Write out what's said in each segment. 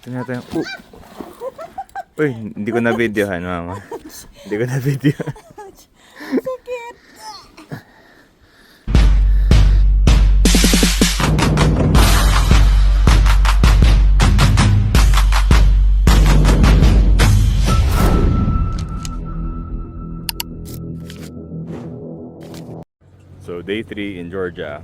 Tingnan natin. Uy, hindi ko na videohan, mama. Hindi ko na videohan. Sakit! So day 3 in Georgia.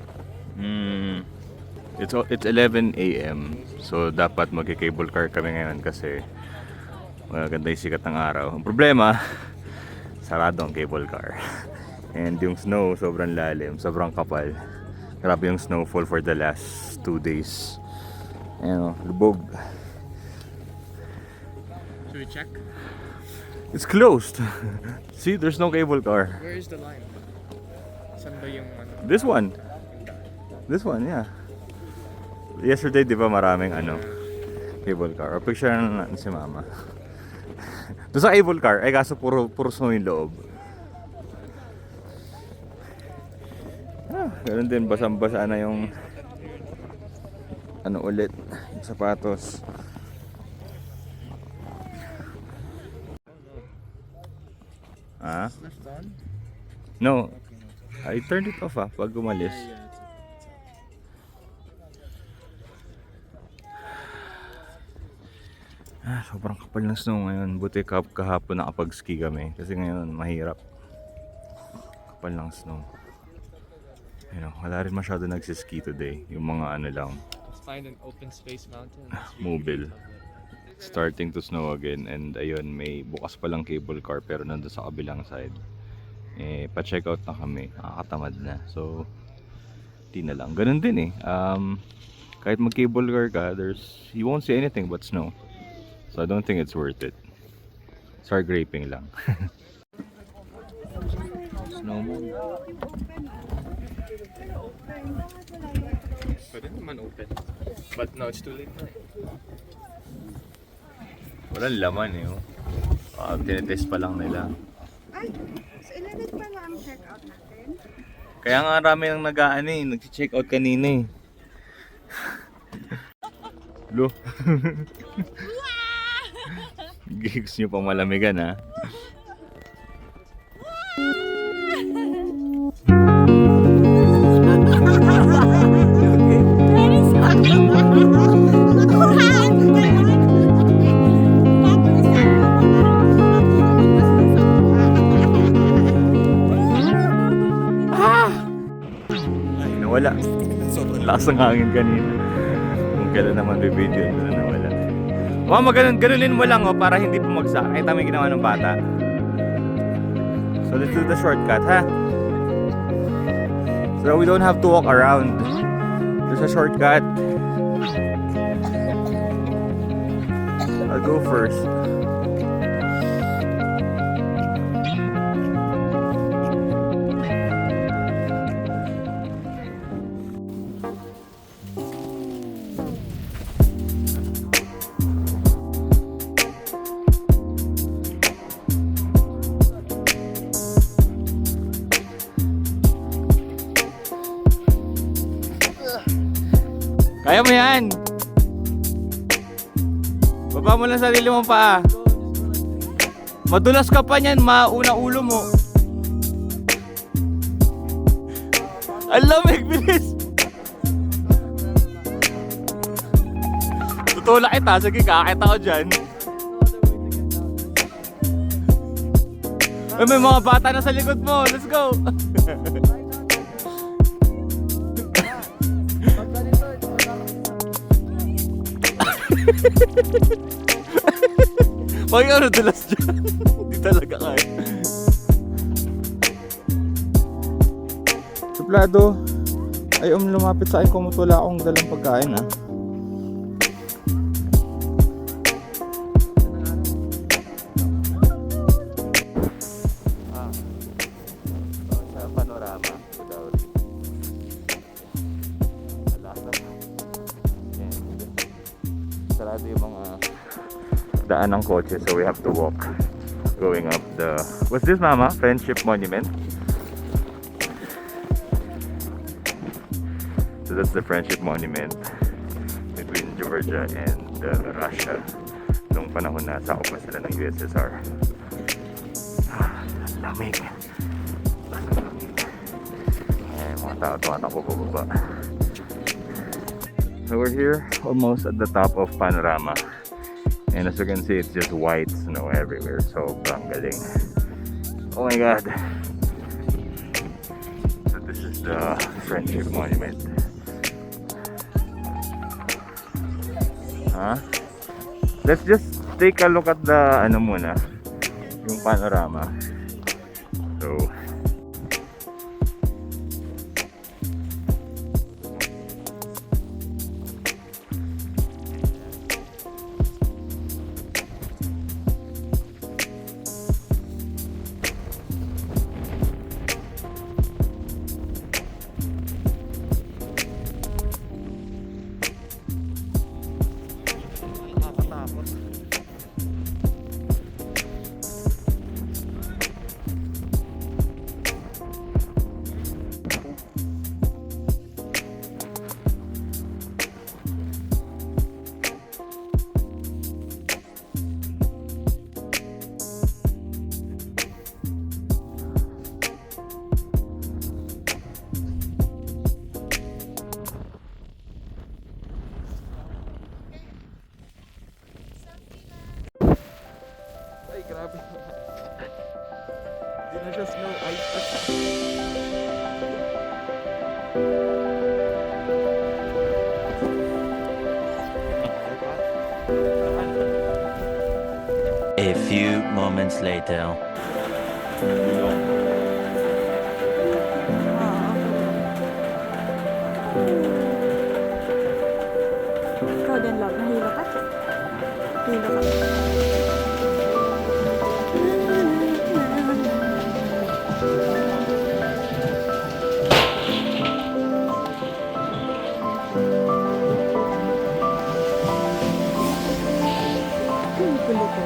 It's 11 a.m. So dapat magki-cable car kami ngayon kasi maganda yung sikat ng araw. Ang problema, sarado ang cable car. And yung snow sobrang lalim, sobrang kapal. Grabe yung snowfall for the last 2 days. Ayan o, lubog. Should we check? It's closed. See, there's no cable car. Where is the line? Saan ba yung ano? This one. This one, yeah. Yesterday, di ba maraming cable car. O picture na natin si mama. Doon sa cable car, ay kaso puro snow yung loob. Ganun din, basang-basa na yung ulit, yung sapatos. Ah? Left on? No. I turned it off pag umalis. Sobrang kapal ng snow ngayon. Buti kahapon nakapag-ski kami. Kasi ngayon mahirap. Kapal ng snow. Wala rin masyado nagsiski today. Yung mga lang, Let's find an open space mountain. mobile. Starting to snow again. And ayun, may bukas palang cable car pero nandun sa kabilang side. Pa-check out na kami. Nakakatamad na. So, di na lang. Ganun din kahit mag-cable car ka, you won't see anything but snow. So I don't think it's worth it. Start graping lang. Snowman. Pwede naman open. But no, it's too late na. Walang laman tinitest pa lang nila. Ay, so 11 pa lang ang check-out natin? Kaya nga marami nang nag-check out kanina Lo. Gigs nyo pang malamigan Ay, nawala. Sobrang lakas ng hangin kanina. Kung kailan naman video na nawala. Mama, ganunin mo lang para hindi bumagsak. Ay, tama yung ginawa ng bata. So let's do the shortcut, so we don't have to walk around. There's a shortcut. I'll go first. Kaya mo yan! Baba mo lang sarili mong paa. Madulas ka pa niyan, mauna ulo mo. Ang lamig, bilis! Tutulak kita, sige kakita ko dyan. Ay, may mga bata na sa likod mo, let's go! Bakit dulas dyan? Hindi talaga kaya. Suplado ay lumapit sa akin kung wala akong dalang pagkain sa panorama sarado yung mga daan ng kotse, so we have to walk going up the, what's this mama? Friendship Monument. So that's the Friendship Monument between Georgia and Russia nung panahon na sakop pa sila ng USSR. Lamig. Mga tao tumatakbo pababa. So we're here almost at the top of Panorama. And as you can see, it's just white snow everywhere. So, galing. Oh my god. So this is the Friendship Monument. Huh? Let's just take a look at the ano muna, yung panorama. So Ay, grabe. Di na siya snow ice. A few moments later. Ikaw din, love. Nahilo ka? Hilo ka. Gulo ko.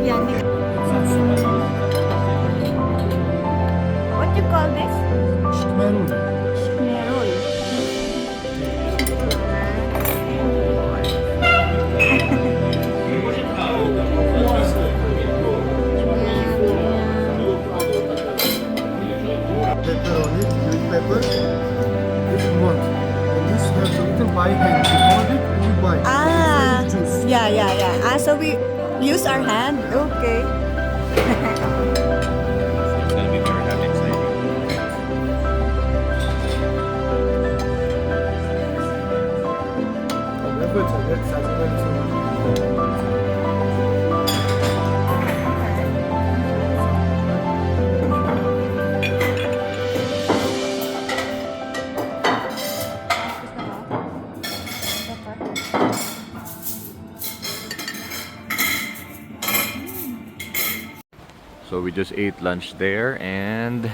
Yan. What you call this? Merul. Merol. Pepper on it, green pepper. If you want. And this has a little by hand. You hold it, you buy. Ah, It's very juice. yeah. Ah, so we use our hand. Okay. it's gonna be very happy exciting. That's So we just ate lunch there, and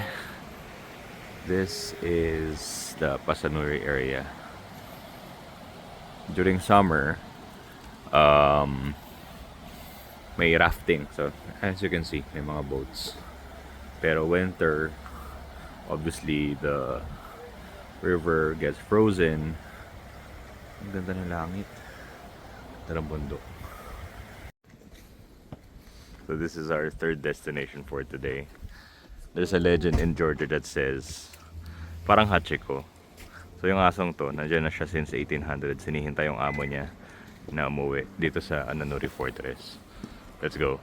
this is the Pasanuri area. During summer, may rafting. So as you can see, may mga boats. Pero winter, obviously the river gets frozen. Ang ganda ng langit. Ganda ng bundok. So this is our third destination for today. There's a legend in Georgia that says, parang Hachiko. So yung asong to, nandiyan na siya since 1800. Sinihintay yung amo niya na umuwi dito sa Ananuri Fortress. Let's go.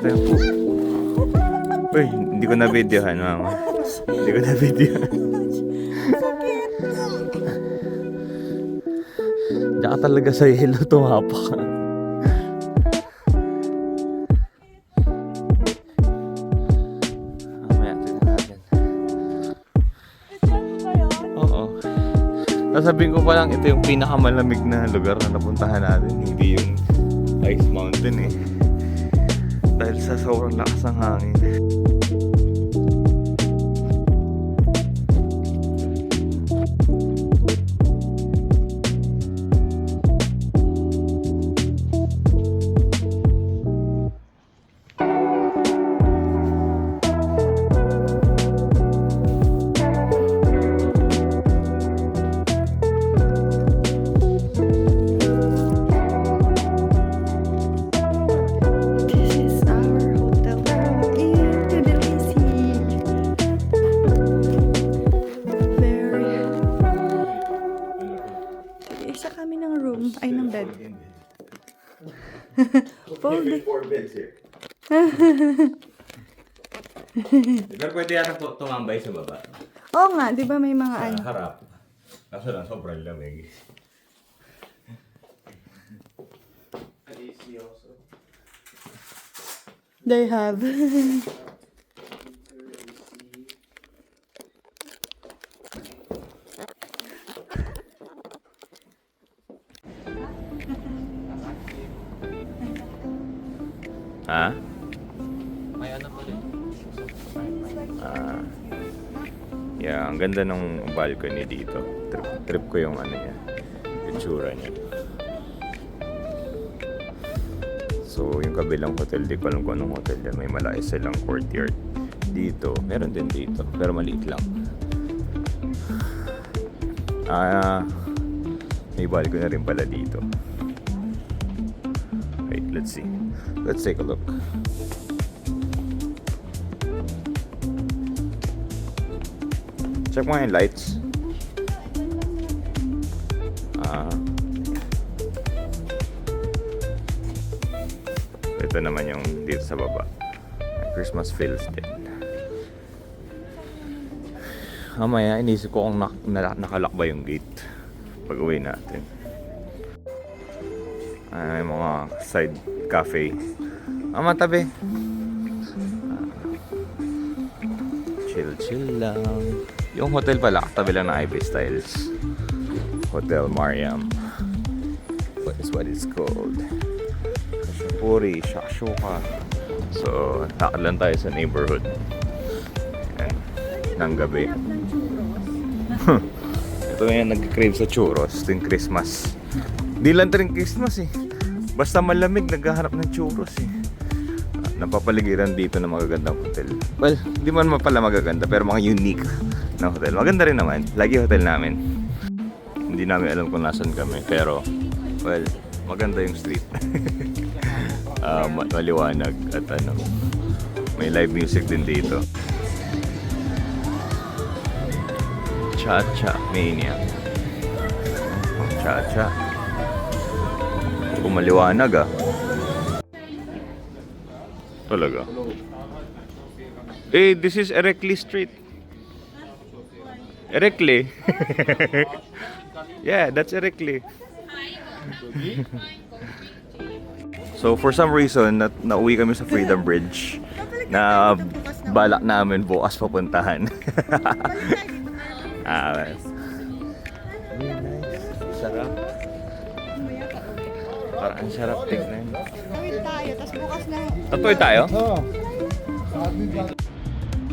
natin. Uy, hindi ko na videohan, mama. Hindi ko na videohan. Diyan ka talaga sa yelo tumapak. Mamaya, tignan natin. Oo. Nasabihin ko pa lang, ito yung pinakamalamig na lugar na napuntahan natin. Hindi yung Ice Mountain eh. Dahil sa sobrang lakas ng hangin. This is our hotel room in Tbilisi. Very... Sige, isa kami ng room, ay ng bed. Folding. 4 beds here. Pero pwede yata po tumambay sa baba. Oo nga, di ba may mga ano? Harap. Kaso lang, sobrang lamig. They have. Ha? May ano pa rin. Yeah, ang ganda ng balcony dito. Trip ko yung ano niya. Itsura niya. So, yung kabilang hotel, di ko alam kung anong hotel yan. May malaki silang courtyard. Dito, meron din dito. Pero maliit lang. May balcony rin pala dito. Wait, let's see. Let's take a look. Check mo yung lights. Ito naman yung dito sa baba. Christmas feels din. Mamaya, inisip ko kung nakalak ba yung gate pag uwi natin. May mga side cafe. Tabi. Chill lang. Yung hotel pala, katabi lang ng Ivy Styles. Hotel Mariam. What is called? Puri, Shakshuka. So, lakad lang tayo sa neighborhood. Ayan. Nang gabi. Ito yung nag-crave sa churros. Ito yung Christmas. Di lang rin Christmas eh. Basta malamig, naghahanap ng churros eh. Napapaligiran dito ng magagandang hotel. Well, di man pala magaganda, pero mga unique na hotel. Maganda rin naman. Lagi hotel namin. Hindi namin alam kung nasan kami, pero well, maganda yung street. Maliwanag at ano, may live music din dito. Cha-cha mania. Cha-cha. Maliwanag ah. Talaga. Eh, this is Erekli Street. Erekli. Yeah, that's Erekli. So for some reason, nauwi kami sa Freedom Bridge na balak namin bukas papuntahan. Really nice. Sarap. Parang ang sarap tignan. Tawid tayo, tapos bukas na. Tatuloy tayo?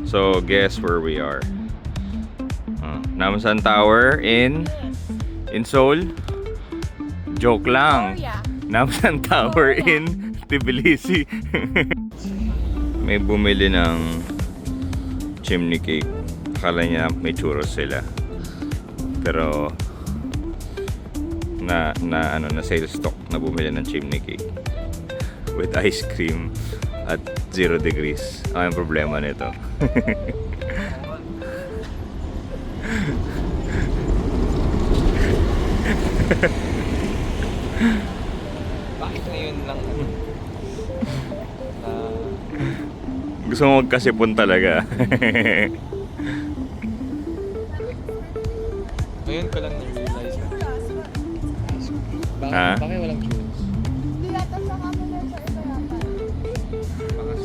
So, guess where we are? Namsan Tower in Seoul? Joke lang. Namsan Tower in Tbilisi. May bumili ng chimney cake. Akala niya may churros sila. Pero na sales stock na bumili ng chimney cake with ice cream at 0 degrees. Ang problema nito. Bakit ngayon lang na Gusto mo magkasipon talaga. Ngayon ko lang na-realize. Ha? Bakit walang juice?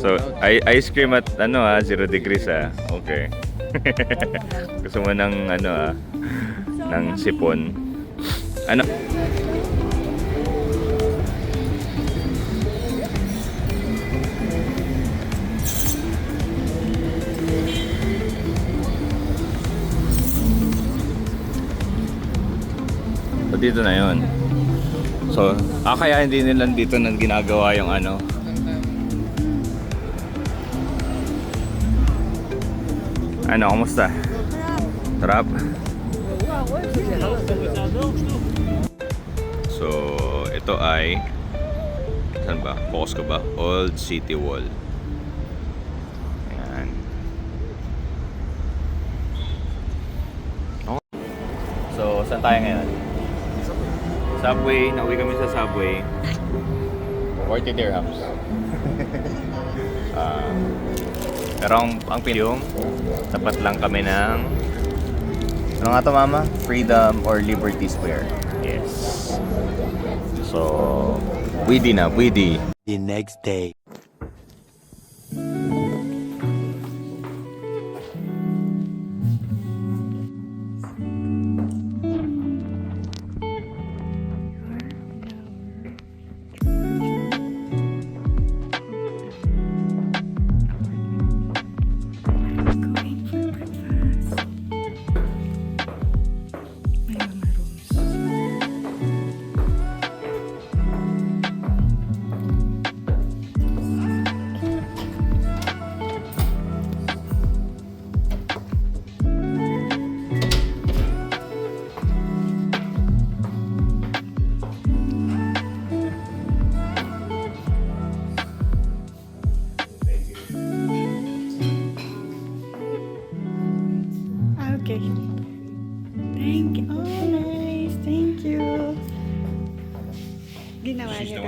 So, ice cream at 0 degrees Okay. Gusto mo ng ng sipon. Ano? So, dito na yun. So, kaya hindi nila dito na ginagawa yung kumusta? Sarap? So, ito ay saan ba? Focus ko ba? Old City Wall. Ayan. Okay. So, saan tayo ngayon? Subway. Nauwi kami sa Subway. 40 dirhams. Pero ang pilyong, tapat lang kami ng ano nga to, mama? Freedom or Liberty Square. Yes. So, pwede na, pwede. The next day. Going for breakfast. May mga rooms. Okay. Thank you. Oh, nice. Thank you. Ginawa niya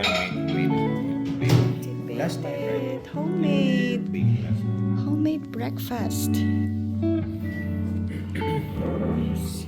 Last time, right? Homemade. Homemade breakfast. Yes.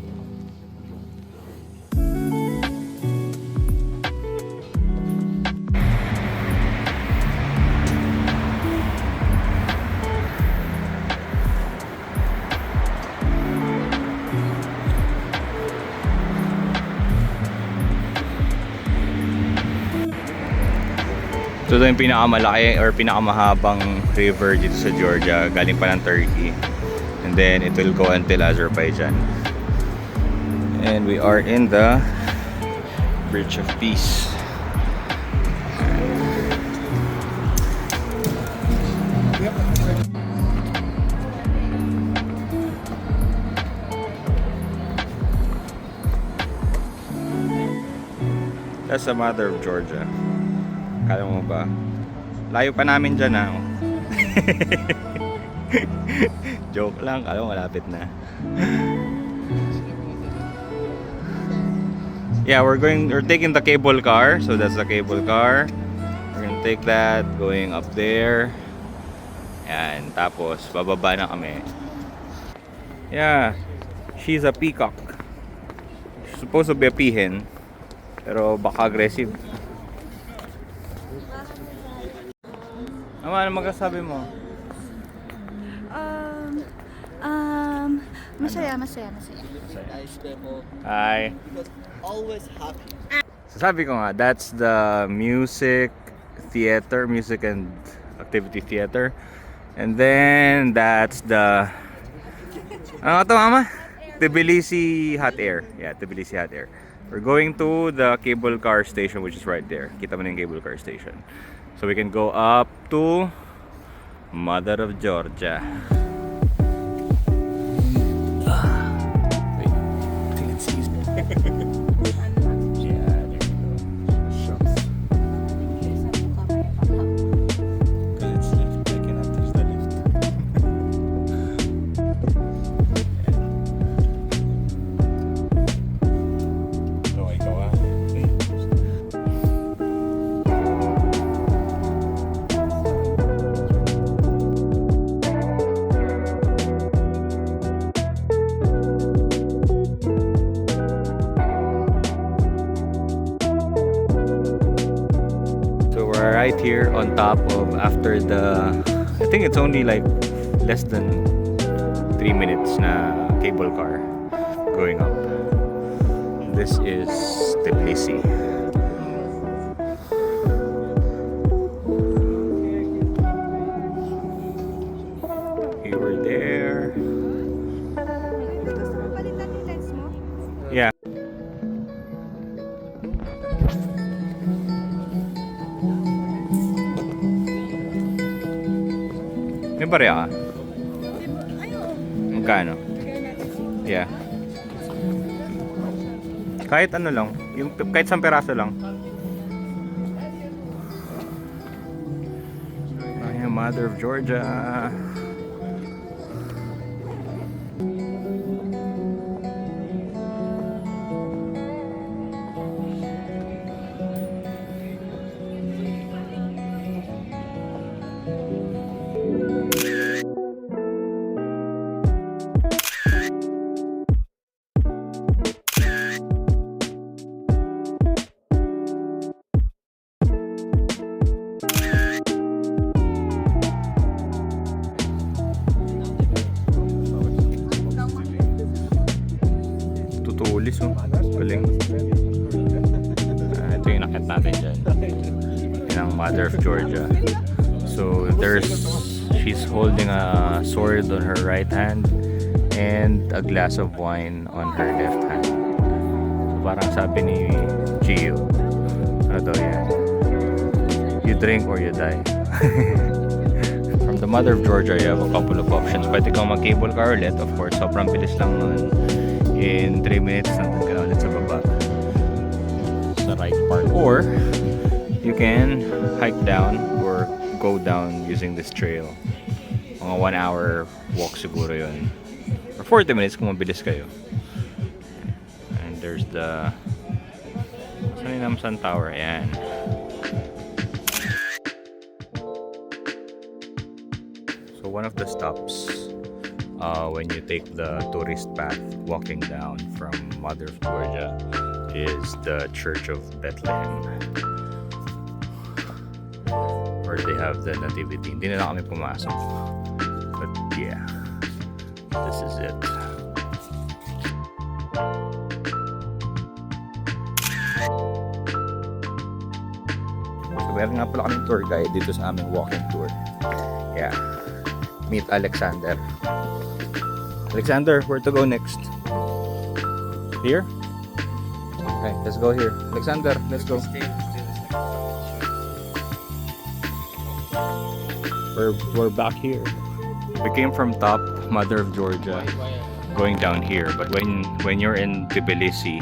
So ito yung pinakamalaki or pinakamahabang river dito sa Georgia, galing pa ng Turkey. And then it will go until Azerbaijan. And we are in the Bridge of Peace. That's the mother of Georgia. Kala mo ba? Layo pa namin dyan Joke lang, kala mo malapit na. Yeah, we're taking the cable car. So that's the cable car. We're gonna take that, going up there. Yan, tapos bababa na kami. Yeah, she's a peacock. She's supposed to be a peahen, pero baka aggressive. Ano magsasabi mo? Masaya. Hi. Always happy. So sabi ko nga, that's the music and activity theater. And then that's the ano to, mama? Tbilisi Hot Air. Yeah, Tbilisi Hot Air. We're going to the cable car station, which is right there. Kita mo na yung cable car station. So we can go up to Mother of Georgia. Wait, I think it sees me. Yeah, there you go. Because it's lift, I cannot touch the lift. So I go out. we're right here on top of after the I think it's only like less than 3 minutes na cable car going up. This is Tbilisi. We were there. Gusto mo palitan yung lens mo? Yeah. May barya ka? Magkano? Yeah. Kahit ano lang, yung kahit 1 peraso lang. Ay, Mother of Georgia. Tutulis oh. Galing. Ito yung nakit natin dyan. Yan ang Mother of Georgia. So she's holding a sword on her right hand and a glass of wine on her left hand. So parang sabi ni Gio, ano daw yan? You drink or you die. From the Mother of Georgia, you have a couple of options. Pwede kang mag-cable car ulit. Of course, sobrang bilis lang nun. In 3 minutes, nandun ka na ulit sa baba. Sa right part. Or, you can hike down or go down using this trail. Mga 1 hour walk siguro yun. Or 40 minutes kung mabilis kayo. And there's the Sanam Tower. Ayan. So one of the stops when you take the tourist path walking down from Mother of Georgia is the Church of Bethlehem, where they have the nativity. Hindi na kami pumasok, but yeah, this is it. So meron nga pala kaming tour guide dito sa aming walking tour. Yeah, meet Alexander. Alexander, where to go next? Here? Okay, let's go here. Alexander, let's go. We're back here. We came from top Mother of Georgia, going down here. But when you're in Tbilisi,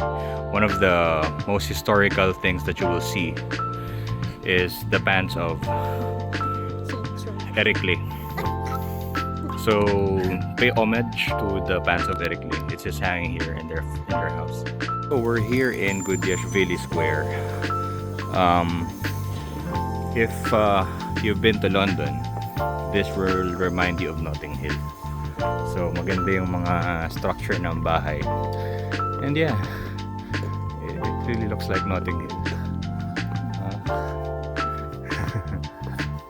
one of the most historical things that you will see is the pants of Erikli. So pay homage to the pants of Erikli. It's just hanging here in their house. So we're here in Gudiashvili Square. If you've been to London, this will remind you of Notting Hill. So maganda yung mga structure ng bahay. And yeah, it really looks like Notting Hill.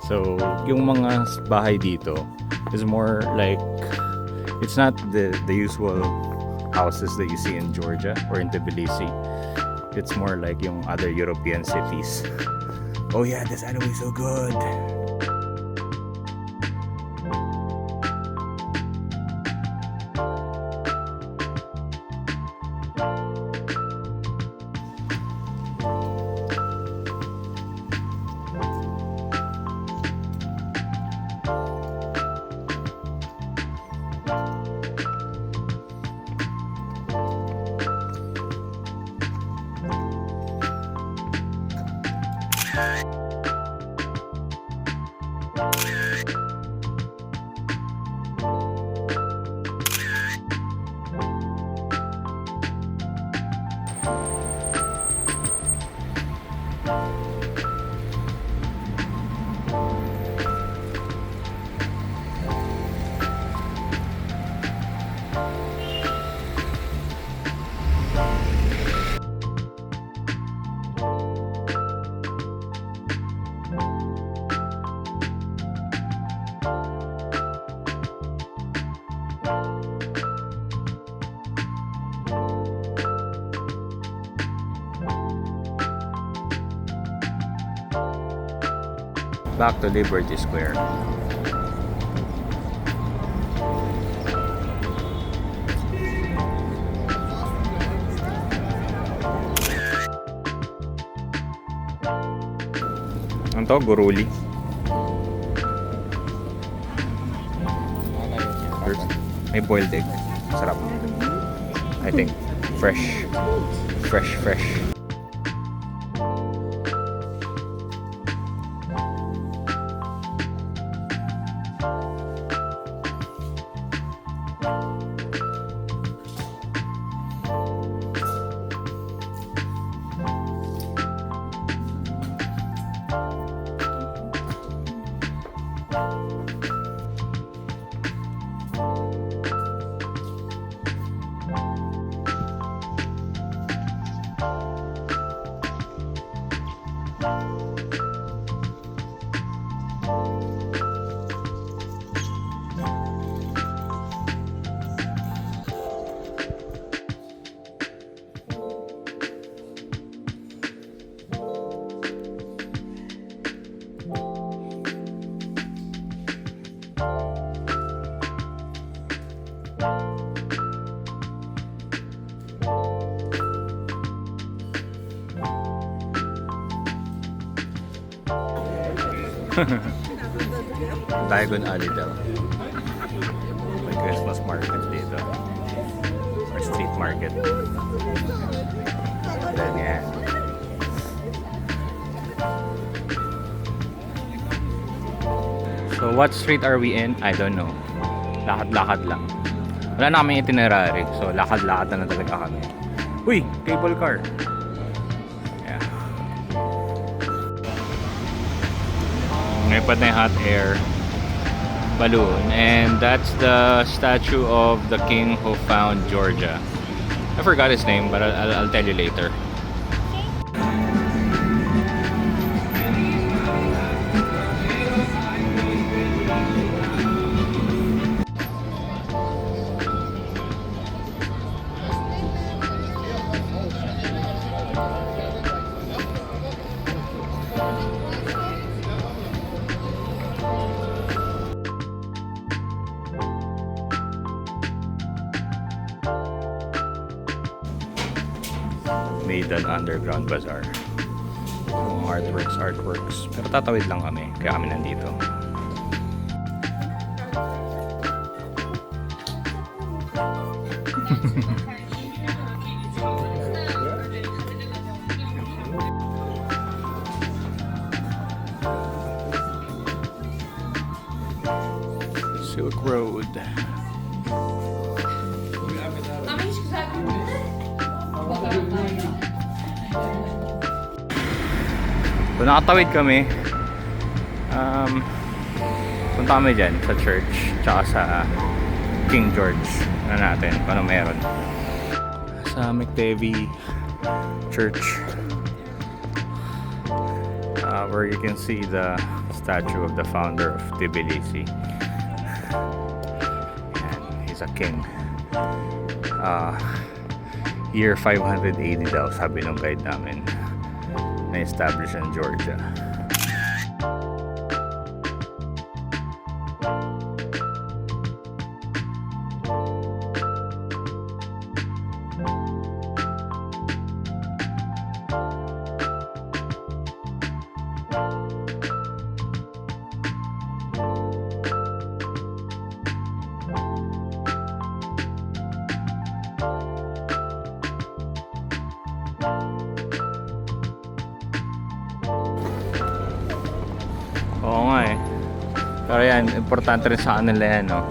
So yung mga bahay dito is more like, it's not the usual houses that you see in Georgia or in Tbilisi. It's more like yung other European cities. Oh yeah, this anime is so good. Back to Liberty Square. Ano to? Guruli. May boiled egg. Sarap. I think. Fresh. Fresh. Diagon Alley daw. May Christmas market dito. Or street market. Ganyan. So what street are we in? I don't know. Lakad-lakad lang. Wala na kaming itinerary. So lakad-lakad na talaga kami. Uy! Cable car! Yeah. Ngayon pa na yung hot air balloon, and that's the statue of the king who found Georgia. I forgot his name, but I'll tell you later. Made an underground bazaar. Artworks. Pero tatawid lang kami, kaya kami nandito. Silk Road. So nakatawid kami. Punta kami dyan sa church tsaka sa King George. Ano natin, kung ano meron. Sa McTevi Church, where you can see the statue of the founder of Tbilisi. Yan, he's a king. Year 580 daw, sabi ng guide namin, na-establish in Georgia. Oo nga eh. Pero yan, importante rin sa kanila yan, no?